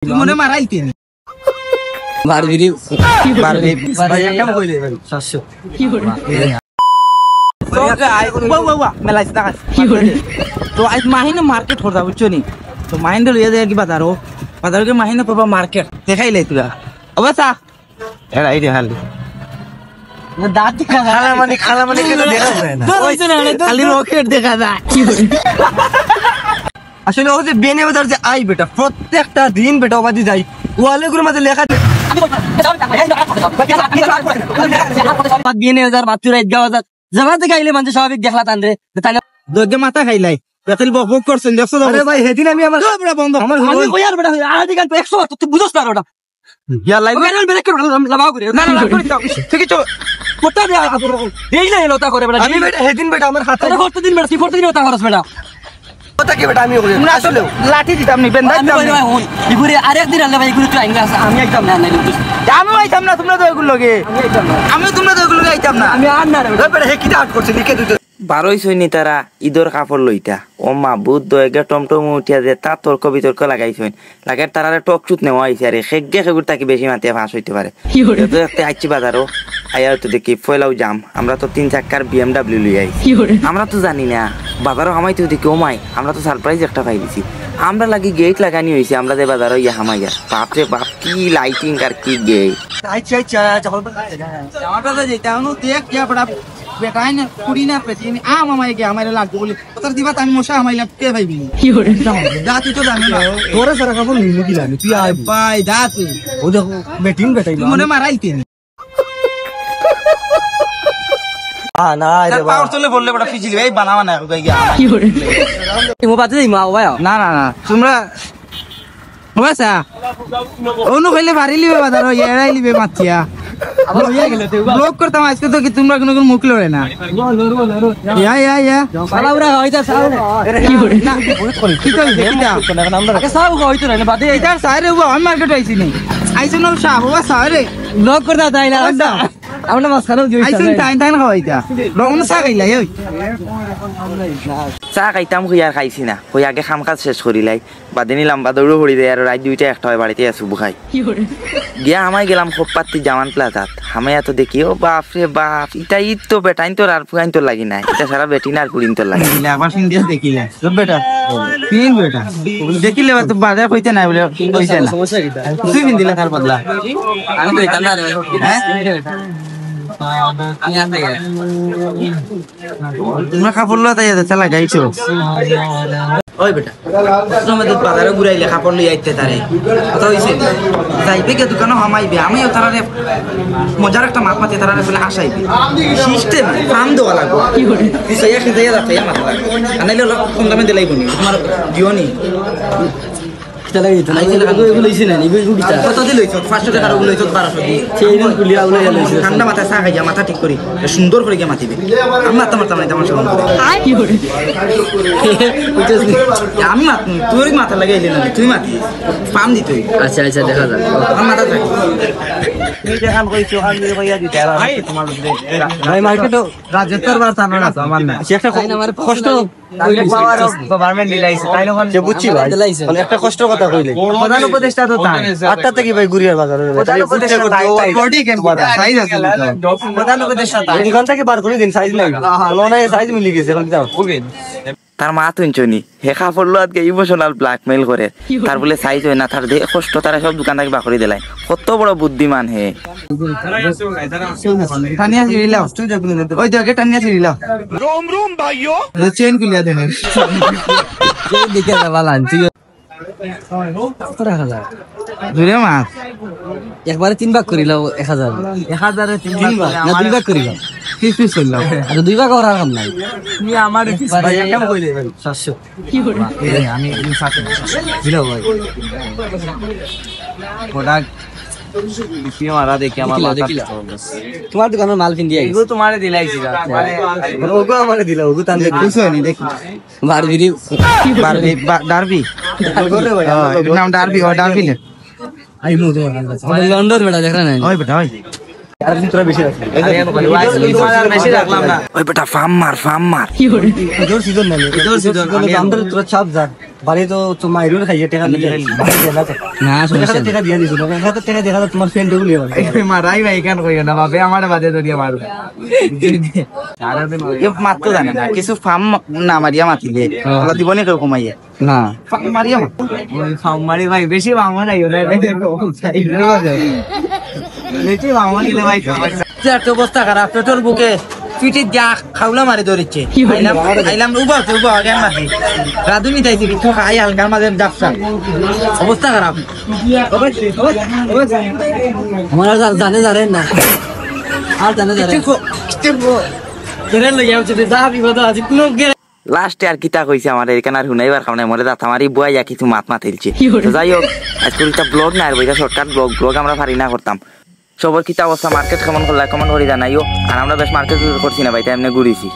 মনে মারাইতে মারবিরি মারবি ভাই কেমন কইলে ভাই 700 কি করে তো আই বাবা মেলাইছ টাকা কি করে তো আজ মাহিনা মার্কেট হতা বুঝছো নি তো মাইন্ড লইয়া যায় কি বাজার के মাহিনা পাবা মার্কেট দেখাইলে তুই অবস্থা এরা আইডি হালি দাঁত খালা মানে কেন দেখা যায় না ওইছে না খালি রকেট দেখা যায় কি করে আসলে ও যে বেনে বাজার যে আই বেটা প্রত্যেকটা দিন বেটা ওবাদি যাই ওয়ালেগুলোর মধ্যে লেখা বেনে বাজার মাতুরা ঈদগাহ বাজার জায়গাতে খাইলে মানুষ স্বাভাবিক দেখলা তান রে তাহলে দগে মাথা খাইলাই বেতল বক করছেন দেখছো আরে ভাই হেদিন আমি আমার বড় বন্ধ আমার কই আর বেটা আদি গান তো 100 তুই বুঝছ না ওটা ইয়া লাইভ বেটা বেটা করে লাগাও করে না না ঠিক আছে কোটা দে দেই না এলোটা করে বেটা আমি বেটা হেদিন বেটা আমার হাতে করতে দিন বেটা 40 দিন ওটা করছ বেটা ওটা কি বেটা আমি করি না আসলে লাঠি দিতাম নি বেন্দাই দিতাম ইগুরে আরেকদিন আল্লাহ ভাই ইগুরে তো আইঙ্গা আমি একদম না নাই আমি আইতাম না তোমরা তো এগুলো লগে আমি তোমরা তো এগুলো লগে আইতাম না আমি আর না রে বেটা হে কিটা আট করছে লিখে দিতে 12 সৈনি তারা ঈদর কাপড় লইতা ও মা বুধ দয়গে টমটম উঠিয়া যে তা তর্ক বিতর্ক লাগাইছেন লাগার তারারে টকচুত নেওয়া হইছে আরে খেগে খেগুর তাকে বেশি মাতিয়া ফাঁস হইতে পারে তো একটা আইছি বাজারও আয়া তো দেখি ফয়লাও জাম আমরা তো 3 চাক্কার BMW লই আইছি আমরা তো জানি না বাজারও হামাইতে দেখি ও মাই আমরা তো সারপ্রাইজ একটা পাই দিছি আমরা লাগি গেট লাগানি হইছে আমরা যে বাজারও ইয়া হামাইয়া বাপ রে বাপ কি লাইটিং আর কি গেট আইছি আমারটা তো যেটা অনু দেখ কি বড় বেটাই না কুড়ি না পেটিনি আমায় গে আমারে লাগবে বলে তোর দিবা আমি মশা আমাইলা কে ভাইবি কি করে দাঁতি তো জানি না তোরে সারা কাপড় নিলু কি জানি তুই আই ভাই দাঁত ও দেখো বেটিং বেটাই মনে মারাইতে না রে পাওয়ার চলে বললে বড় ফিজিল ভাই বানাবা না কি করে মো বাতে যাই মা ভাই না না না তোমরা ওয়াসা ওনো কইলে ভারী লিবে বাজার এড়াই লিবে মাতিয়া ব্লক করতাম আজকে তো কি তোমরা কোনো মুখ লড়ে না ইয়া সালাউরা হইতা সালাউরা কি করে না কি কই এটা আগে সাউ হইতো না বাদে এটা সাইরে আমি মার্কেট আইছি নি আইছো না সাহু সাইরে ব্লক করতা তাই না আমরা মাছ খানো দিই আইছো টাইম টাইম হইতা রঙন চা খাইলা ওই চা খাইতাম কই আর খাইছি না কই আগে খাম কাজ শেষ করিলাই বাদে নিলাম বাদৌড়ো হড়ি দেয় আর রাত 2টা 1টা হয় বাড়িতে আসু বুখাই গিয়া আমায় গেলাম খোপপাত্তি জামান প্লাজাত হামায়া তো দেখি ও বাপ রে বাপ এটা ঈদ তো বেটাইন তোর আর ফুয়াইন তোর লাগি না এটা সারা বেটিন আর কুড়িন তোর লাগি না একবার সিন দিয়ে দেখিলে সব বেটা তিন বেটা দেখিলে তো বাজার কইতে না বলে কইছে না তুই বিন দিলা তার বদলা আমি তো এটা না রে হ্যাঁ তোমরা কাপড় লতা চালা গাইছো ওই বেটা তোমাদের বাজারে ঘুরাইলে কাপড় লই আইতে তারে কথা হইছে যাইবে কে দোকানে হামাইবে আমিও তারারে মজার একটা মাপ মাতে তারারে বলে আসাইবে সিস্টেম ফার্ম দেওয়া লাগবে কি করে সেই এক দিয়ে রাখতে মাথা লাগবে আনাইলে কম দামে দিলাইব নি তোমার দিওনি ঠান্ডা মাথায় চা খাই মাথা ঠিক করি সুন্দর করে গিয়ে মাতিবে আমি মারতাম মারতাম না আমার সঙ্গে আমি মাত তুই মাথা লাগাইলি না তুই মাতি পাম দিত আচ্ছা আচ্ছা দেখা যাক আমার মাথা থাকে একটা কষ্ট কথা কইলে প্রধান উপদেষ্টা তো তাই আটটা থেকে ভাই গুরিয়ার বাজারে প্রধান উপদেষ্টা তাই এখান থেকে বার করে দিন সাইজ নাই সাইজ মিলে গেছে এখন যাও তার মা তুনছনি হে কাপড় লোয়াতকে ইমোশনাল ব্ল্যাকমেইল করে তার বলে সাইজ হয় না তার দেহ কষ্ট তারা সব দোকান থেকে বাকরি দিলাই কত বড় বুদ্ধিমান হে টানিয়া ছিড়িলাও ওই দেখে টানিয়া ছিড়িলাও রোম রোম ভাইও চেন খুলিয়া দেন চেন দিকে বালান তুই দুরে মাছ একবারে 3 ভাগ করিলাও 1000 1000 এ 3 ভাগ না 2 ভাগ করিলাম পিস পিস কইলাম আর 2 ভাগ করার কাম নাই তুমি আমার ভাই কেমন কইলে 700 কি করে আমি 700 দিলাও ভাই প্রোডাক্ট পিও মারা দেখি আমার মাথা তোমার দোকানে মাল কিন দিয়া গো তোমারে দিলাইছি ওগো আমারে দিলা ওগো তান দে কিছু হয়নি দেখি মারবিরি ডারবি নাম ডারবি ও ডারবি নে আই মু তো লন্ডন বেটা দেখ না ওই বেটা ওই আরেকদিন তোরা বেশি রাখবি ওই বেটা ফার্ম মার ঈদের সিজন নাই ঈদের সিজন আমরা তোরা চাপ যা বাড়ি তো তোমার আইরুল খাইয়ে টাকা নিয়ে না সমস্যা টাকা দিয়ে দিছো না টাকা দেখা তোমার ফ্রেন্ড গুলো মারাই ভাই কেন কইও না বাপে আমার বাদে ধরিয়া মারু মারতো জানে না কিছু ফার্ম না মারিয়া মাতিলে ওলা দিবনি কেউ কমাইয়া না ফার্ম মারিয়া ফার্ম মারি ভাই বেশি বামা নাই ওরা বেশি বামা নিলে ভাই অবস্থা খারাপ পেট্রোল বুকে পিঠে যা খাওলা মারি ধরিচ্ছে আইলাম উবা জ্ঞান মাতি রাধুনি তাইছি কিছু খাই হালকার মাঝে ডাকছা অবস্থা খারাপ আমার জানে না আর জানে লাস্টে আর কিতা কইছে আমার এখানে আর হুনাইবার খাওয়া মরে দাঁত আমারই বুয়াইয়া কিছু মাত মাতিলছে যাই হোক আজকে একটা ব্লগ না আর বইটা শর্টকাট ব্লগ আমরা পারি না করতাম সবার কিতা অবস্থা মার্কেট কেমন করলে কমেন্ট করে জানাইও আর আমরা বেশ মার্কেট করছি না ভাই তাই এমনি ঘুরেছি